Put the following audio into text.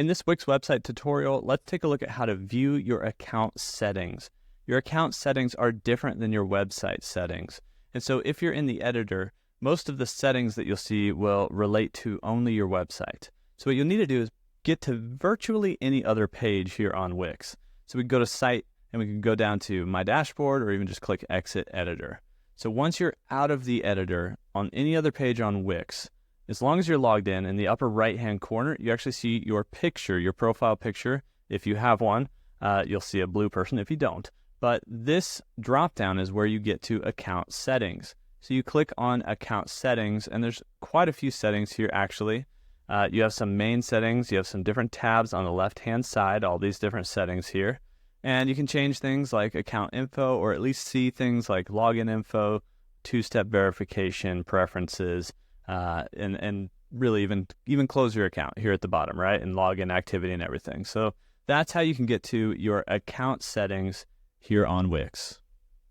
In this Wix website tutorial, let's take a look at how to view your account settings. Your account settings are different than your website settings. And so if you're in the editor, most of the settings that you'll see will relate to only your website. So what you'll need to do is get to virtually any other page here on Wix. So we can go to Site and we can go down to My Dashboard or even just click Exit Editor. So once you're out of the editor on any other page on Wix, as long as you're logged in the upper right-hand corner, you actually see your picture, your profile picture. If you have one, you'll see a blue person if you don't. But this drop-down is where you get to Account Settings. So you click on Account Settings, and there's quite a few settings here actually. You have some main settings, you have some different tabs on the left-hand side, all these different settings here. And you can change things like account info, or at least see things like login info, two-step verification, preferences, and really even close your account here at the bottom, right? And login activity and everything. So that's how you can get to your account settings here on Wix.